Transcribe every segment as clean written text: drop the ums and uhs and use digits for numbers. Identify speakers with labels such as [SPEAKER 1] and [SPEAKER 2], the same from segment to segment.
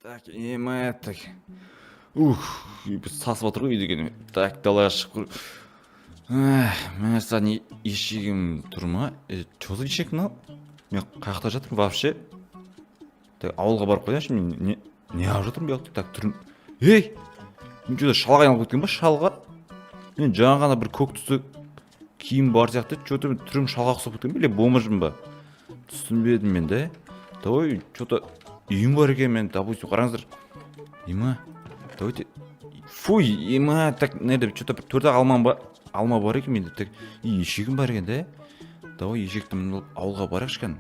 [SPEAKER 1] Так, ема так. Біз сасып отыр ғой үй деген. Так, далаға шығып. Мен саған ешегім тұр ма? Что за ешек мынау? Мен қаяқта жатырмын вообще? Так, ауылға барып қояйыншы мен. Не алып жатырмын бұл жақта? Так, түрім. Ей! Мен что-то шалға айналып кеткен ба? Шалға? Мен жаңа ғана бір көк түсті киім бар сияқты, что-то түрім шалға ұқсап кеткен бе? Или бомжым ба? Түсінбедім мен де. Давай, что-то үйім бар екен мен, допустим, қараңыздар. Ема, давайте. Фуй, ема, так, неде, что-то бір төрт алма бар екен менде. Так, ешегім бар екен де. Давай, ешекті мініп ауылға барайықшы екен.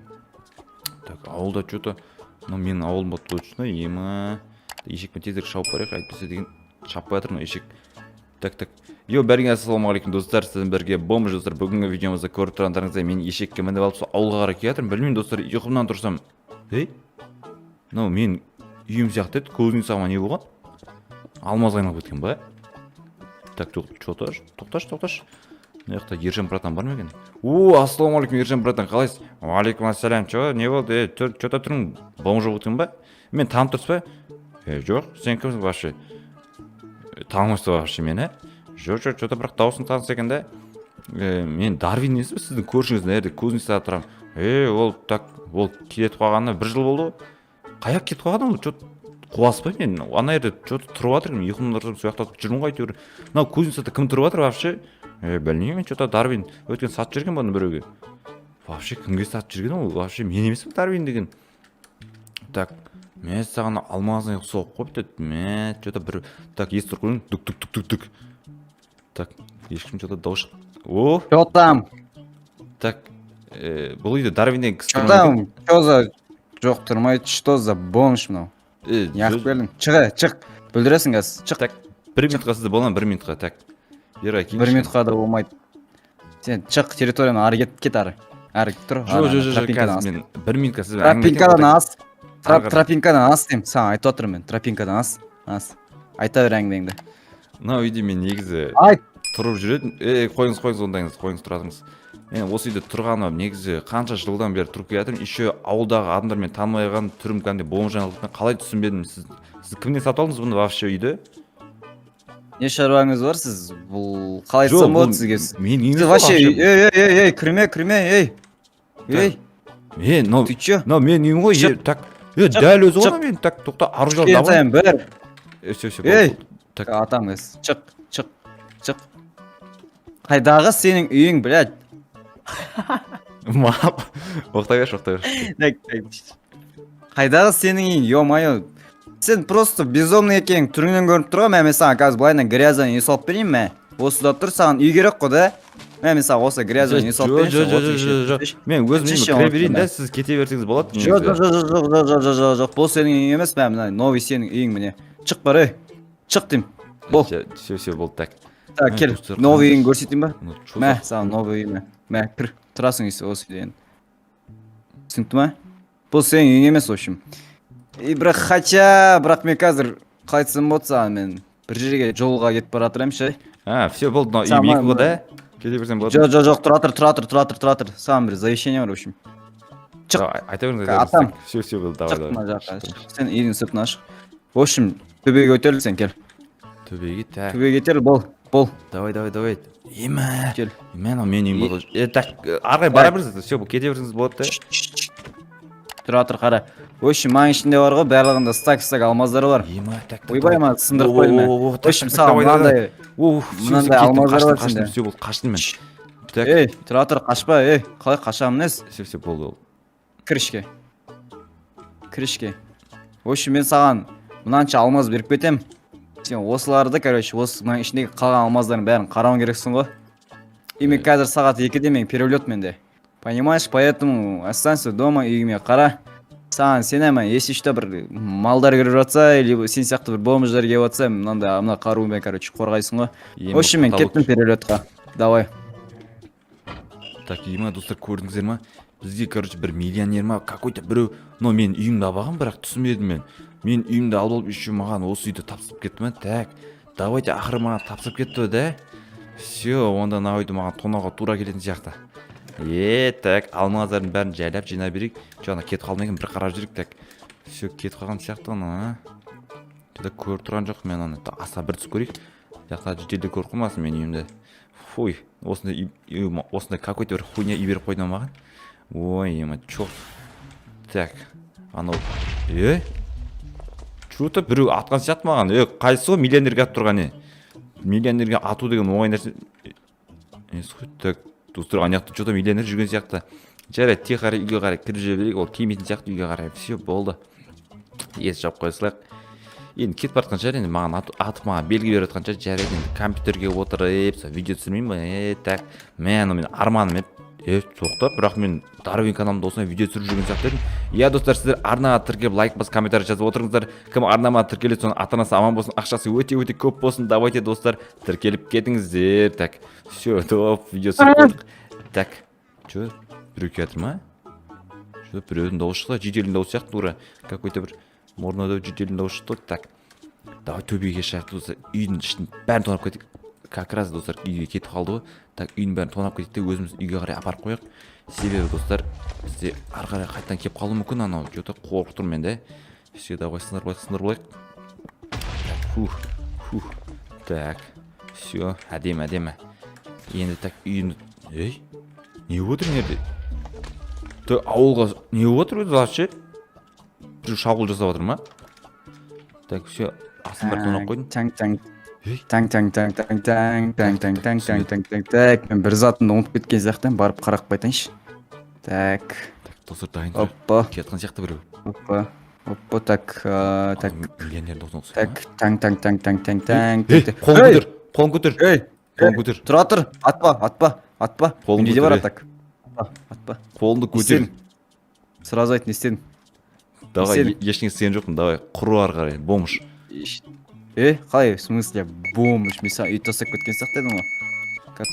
[SPEAKER 1] Так, ауылда что-то, менің ауылым болды точно, ема. Ешекпен тезірек шауып барайық, айтпаса деген шаппай жатыр ешек. Так. Йо, бәріңе ассалаумағалейкум достар, сіздің бірге бомж достар. Бүгінгі видеомызда көріп тұрғандарыңыздай мен ешекке мініп алып сол ауылға қарай келе жатырмын. Білмеймін достар, ұйқымнан тұрсам. Ей? Мынау мен үйім сияқты еді, көзіне сағыма не болған? Алмаз айналып кеткен ба? Так, тоқташ. Мына жақта Ержан братан бар ма екен? Ассалаумағалейкум Ержан братан, қалайсыз? Уағалейкум ассалам, не болды? Что-то тұрың бомж болып өткен ба? Мен танып тұрсыз ба? Жоқ, сен кімсің вообще? Танымайсыз вообще мені? Жоқ, что-то бірақ дауысын таныс екен да. Мен Дарвин несі сіздің көршіңіз нәрде көзіне сағат тұрамын. Ол так, ол кетіп қалғанына 1 жыл болды ғой. Қаяқ кетіп қалған ол? Что-то қуасыз ба мен? Ана жерде что-то тұрып жатыр, ұйқымда тұрып сояқтатып жүрмін ғой әйтеуір. Мынау көзіне сағатта кім тұрып жатыр вообще? Білмеймін, что-то Дарвин өткен сатып жүрген бұны біреуге. Вообще кімге сатып жүрген ол? Вообще мен емеспін Дарвин деген. Так, мен саған алмазын соғып қойып деді. Мен что-то бір так естір қойын. Дук. Так, ешкім что-то дауыс.
[SPEAKER 2] Что там?
[SPEAKER 1] Так, бұл үйде Дарвин деген кісі.
[SPEAKER 2] Что там? Что за жоқ тұрмайды? Что за бомж мынау? Неғып келдің? Шық. Бүлдіресің қазір. Шық.
[SPEAKER 1] Так, 1 минутқа сізді боламын, 1 минутқа. Так. Ера,
[SPEAKER 2] 1 минутқа да болмайды. Сен шық территорияны ары кет ары. Ары тұр.
[SPEAKER 1] Жоқ, қазір мен 1 минутқа сізбен
[SPEAKER 2] тропинкадан ас. Тропинкадан ас деймін. Саған айтып отырмын мен. Тропинкадан ас. Айта бер әңгімеңді.
[SPEAKER 1] Мынау үйде мен негізі
[SPEAKER 2] Айт.
[SPEAKER 1] тұрып жүретін. Қойыңыз ондайыңыз, қойыңыз тұратыңыз. Мен осы үйде тұрғаным негізі қанша жылдан бері тұрып келе жатырмын. Еще ауылдағы адамдармен танымайған түрім кәдімгі бомж айналып қалай түсінбедім. Сіз кімнен сатып алдыңыз бұны вообще үйді?
[SPEAKER 2] Не шаруаңыз бар сіз? Бұл қалай айтсам болады сізге?
[SPEAKER 1] Мен емес
[SPEAKER 2] вообще, кірме,
[SPEAKER 1] ну
[SPEAKER 2] ты чё?
[SPEAKER 1] Мен үйім ғой. Так, дәл өзі ғой мен. Так, тоқта, аружал
[SPEAKER 2] давай.
[SPEAKER 1] Все.
[SPEAKER 2] Так, атам кез. Шық. Қайдағы сенің үйің, блядь?
[SPEAKER 1] Оқтай берші.
[SPEAKER 2] Қайдағы сенің үйің, ё-майо. Сен просто безумный екенің түріңнен көрініп тұр ғой. Мен саған қазір былайынан гряздан үй салып берейін ме? Осыда тұр, саған үй керек қой да. Мен саған осы гряздан үй салып берейін.
[SPEAKER 1] Жоқ. Мен өзім кіре берейін да, сіз кете берсеңіз болады.
[SPEAKER 2] Жоқ. Бұл сенің үйің емес, мына новый сенің үйің міне. Шық бар, шық деймін. Бол.
[SPEAKER 1] Все, болды, так.
[SPEAKER 2] Так, кел, новый үйін көрсетейін ба? Мә, саған новый үйін. Мә, кір, тұрасың осы үйден. Түсінікті ма? Бұл сенің үйің емес, в общем. Бірақ мен қазір қайтсам болды саған, мен бір жерге жолға кетіп бара жатырмын ше.
[SPEAKER 1] Все болды, үй мекі ғой да? Кете берсем болады?
[SPEAKER 2] Жоқ, тұратыр. Саған бір завещание бар, в общем. Шық.
[SPEAKER 1] Айта беріңіз.
[SPEAKER 2] Атам.
[SPEAKER 1] Все болды, давай.
[SPEAKER 2] Сен үйдің сыртына шық. В общем, төбеге өтел, сен кел.
[SPEAKER 1] Төбеге, так.
[SPEAKER 2] Төбеге кетер, бол.
[SPEAKER 1] Давай. Ема.
[SPEAKER 2] Кел.
[SPEAKER 1] Мен үйім болды. Так, арғай бара беріңіз. Все, кете берсеңіз болады да?
[SPEAKER 2] Тұратыр, қара. В общем, маң ішінде бар ғой, барлығында стак алмаздары бар.
[SPEAKER 1] Ема, так.
[SPEAKER 2] Ойбай ма, сындырып қойды ме? В общем, саған мынандай алмаздар бар сенде.
[SPEAKER 1] Все болды, қаштым мен.
[SPEAKER 2] Тұратыр, қашпа, қалай қашамын ес?
[SPEAKER 1] Все болды.
[SPEAKER 2] Кірішке. В общем, мен саған мынанша алмаз беріп кетем. Сен осыларды, осы маң ішіндегі қалған алмаздардың бәрін қарауын керексің ғой. Мен қазір сағат 2-де мен перелет менде. Понимаешь, поэтому останься дома, үйіме қара. Саған сен әмін, если что бір малдар кіріп жатса, или сен сияқты бір бомждар келіп жатса, мына қаруымен, қорғайсың ғой. В общем, мен кеттім перелетқа. Давай.
[SPEAKER 1] Так, ема, достар, көрдіңіздер ма? Бізге, бір миллионер ма, какой-то біреу, но мен үйімді албаған, бірақ түсінбедім мен. Мен үйімді алып еще маған осы үйді тапсырып кетті ме? Так, давайте ақыры маған тапсырып кетті, да? Все, онда мына үйді маған тонауға тура келетін сияқты. Так, алмаздардың бәрін жайлап жинап берейік. Жаңа кетіп қалмайын, бір қарап жүрейік. Так, Все кетіп қалған сияқты ана. Жада көріп тұрған жоқ мен аны. Аса бір түсіп көрейік. Жақта жеделде көріп қоймасын мен үйімді. Фуй, осындай какой-то бір хуйня үй беріп қойды маған. Ой, ема, чё? Так, анау. Чё-то біреу атқан сияқты маған. Қайсы ғой миллионерге атып тұрған не? Миллионерге ату деген оңай нәрсе. Так, достар, ана жақта чё-то миллионер жүрген сияқты. Жарайды, тек қарай үйге қарай кіріп жүре берейік. Ол келмейтін сияқты үйге қарай. Все, болды. Ес жауып қоя салайық. Енді кетіп бара жатқан енді маған атып маған белгі беріп жатқан жарайды. Енді компьютерге отырып, видео түсірмеймін ба? Так, мен арманым еді. Тоқтап, бірақ мен Дарвин каналымда осындай видео түсіріп жүрген сияқты едім. Иә, достар, сіздер арнаға тіркеліп, лайк басып, комментарий жазып отырыңыздар. Кім арнама тіркеледі, соның ата-анасы аман болсын, ақшасы өте көп болсын. Давайте, достар, тіркеліп кетіңіздер. Так, все, топ, видео түсіріп қойдық. Так, чё, біреу келатыр ма? Что, біреудің дауысы шықты, жеделдің дауысы сияқты тура. Какой-то бір мұрнада жеделдің дауысы шықты. Так, давай төбеге шығайық, достар. Үйдің ішін бәрін тонап кетейік. Как раз, достар, үйге кетіп қалды ғой. Так, үйдің бәрін тонап кетейік те өзіміз үйге қарай апарып қояйық. Себебі, достар, бізде ары қарай қайтадан келіп қалуы мүмкін анау. Что-то қорқып тұрмын мен де. Все, давай сындырып алайық. Так, все, әдемі. Енді так үйін... не отыр нерде? Так, ауылға не отыр өзі вообще? Бір шабуыл жасап отыр ма? Так, все, асын бәрін тонап қойдым.
[SPEAKER 2] Так, мен бір затымды ұмытып кеткен сияқтан барып қарап қайтайыншы. Так,
[SPEAKER 1] Достар, дайын тұр.
[SPEAKER 2] оппа,
[SPEAKER 1] Кетқан сияқты біреу.
[SPEAKER 2] оппа, так,
[SPEAKER 1] Миллионер досын ұқсайды
[SPEAKER 2] так,
[SPEAKER 1] қолын көтер.
[SPEAKER 2] ей,
[SPEAKER 1] Қолын көтер.
[SPEAKER 2] тұра тұр, атпа.
[SPEAKER 1] Қолын
[SPEAKER 2] Неде бар
[SPEAKER 1] көтер,
[SPEAKER 2] атак? Атпа.
[SPEAKER 1] Қолыңды көтер.
[SPEAKER 2] Сразу айт, не істедің?
[SPEAKER 1] Давай,
[SPEAKER 2] Сен-
[SPEAKER 1] ештеңе істеген жоқпын. Давай, құру ары қарай. Бомж.
[SPEAKER 2] Қалай, в смысле, бомж, мен саған үй тастап кеткен сияқты едім ғой.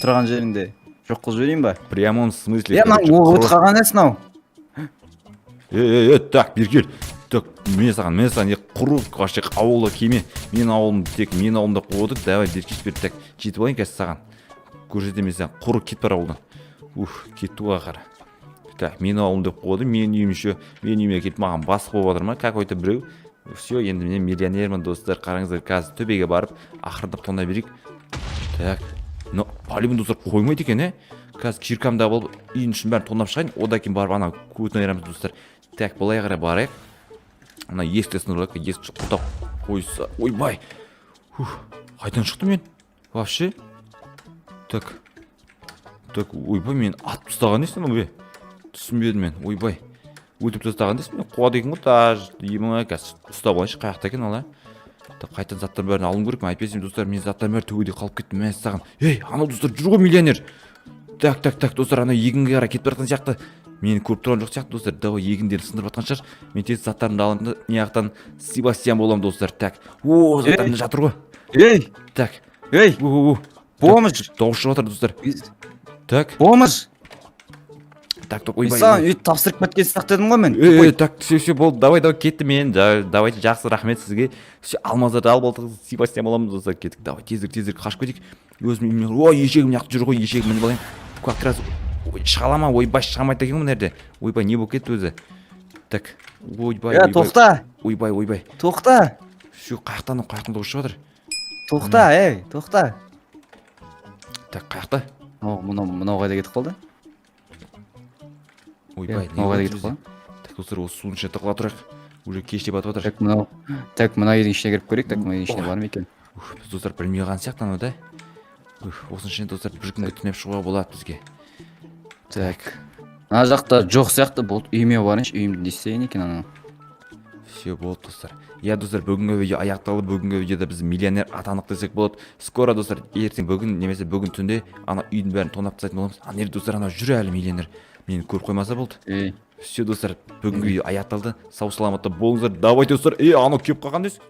[SPEAKER 2] Тұрған жерінде жоқ қылып жіберейін ба?
[SPEAKER 1] Прямом смысле.
[SPEAKER 2] Мынау оғыт қалған әсін ау.
[SPEAKER 1] Так, бері кел. Так, мен саған құру вообще ауылға келме. Менің ауылымды тек менің ауылымда қуып отыр. Давай, деркеш бер. Так, жетіп алайын қазір саған. Көрсетемін саған. Құру кет бар ауылдан. Кетті ғой қара. Так, менің ауылымда қуып отыр. Менің үйім еще, менің үйіме келіп маған бас қойып отыр ма? Какой-то біреу. Все, енді мен миллионермін, достар. Қараңыздар, қазір төбеге барып, ақырындап тондай берейік. Так, но полигон достар қоймайды екен, Қазір киркамда болып, үйдің ішін бәрін тонап шығайын. Одан кейін барып ана көтін айырамыз, достар. Так, былай қарай барайық. Ана есікті сындырып, есікті құлдап қойса. Ойбай. Қайдан шықты мен? Вообще. Так, ойбай, мен атып тастаған дейсің бе? Түсінбедім мен. Ойбай. Өлтіп тастаған дейсің бе? Қуа деген ғой, деймін, қазір ұстап алайыншы, қаяқта екен ала. Қайтадан заттар бәрін алым керек, әйтпесем, достар, мен заттар бәрі төбеде қалып кеттім, мен саған. Анау достар, жүр ғой миллионер. Так, достар, анау егінге қарай кетіп жатқан сияқты. Мені көріп тұрған жоқ сияқты, достар. Давай, егіндерді сындырып жатқан шығар. Мен тез заттарымды алып, неяқтан Себастьян боламын, достар. Так, заттарында жатыр ғой. Так,
[SPEAKER 2] бомж.
[SPEAKER 1] дауыс шығып жатыр, достар. Так,
[SPEAKER 2] Бомж.
[SPEAKER 1] Так,
[SPEAKER 2] Мен саған үй тапсырып кеткен сияқты едім ғой мен.
[SPEAKER 1] Так, все болды. Давай, кетті мен. Давайте, жақсы, рахмет сізге. Все, алмаздарды алып алдық, Себастьян боламыз, достар. Кеттік. Давай, тезірек қашып кетейік. Өзім үйімнен. Ешегім яқты жүр ғой, ешегім мініп алайын. Как раз шыға ала ма? Ойбай, шығамайды екен ғой мына жерде. Ойбай, не болып кетті өзі? Так, ойбай.
[SPEAKER 2] Тоқта.
[SPEAKER 1] Ойбай.
[SPEAKER 2] Тоқта.
[SPEAKER 1] Все, қаяқтан дауыс шығып жатыр.
[SPEAKER 2] Тоқта.
[SPEAKER 1] Так, қаяқта?
[SPEAKER 2] Мынау қайда кетіп қалды?
[SPEAKER 1] Ойбай,
[SPEAKER 2] мынау қайда кетіп қалды?
[SPEAKER 1] Так, достар, осы судың ішіне тығыла тұрайық. Уже кеш деп атып жатыр.
[SPEAKER 2] Так, мына үйдің ішіне кіріп көрейік. Так, мына үйдің ішіне бар ма екен?
[SPEAKER 1] Біз, достар, білмей қалған сияқты анау да. Осының ішіне, достар, бір күнге түнеп шығуға болады бізге.
[SPEAKER 2] Так. Ана жақта жоқ сияқты, болды. Үйіме барыншы, үйімді не істейін екен ана.
[SPEAKER 1] Все, болды, достар. Иә, достар, бүгінгі видео аяқталды. Бүгінгі видеода біз миллионер атанық десек болады. Скоро, достар, ертең бүгін немесе бүгін түнде ана үйдің бәрін тонап тастайтын боламыз. Ана достар, ана жүр әлі миллионер. Мені көріп қоймаса болды. Все, достар, бүгінгі видео аяқталды. Сау саламатта болыңыздар. Давай, достар, анау келіп қалған дейсіз.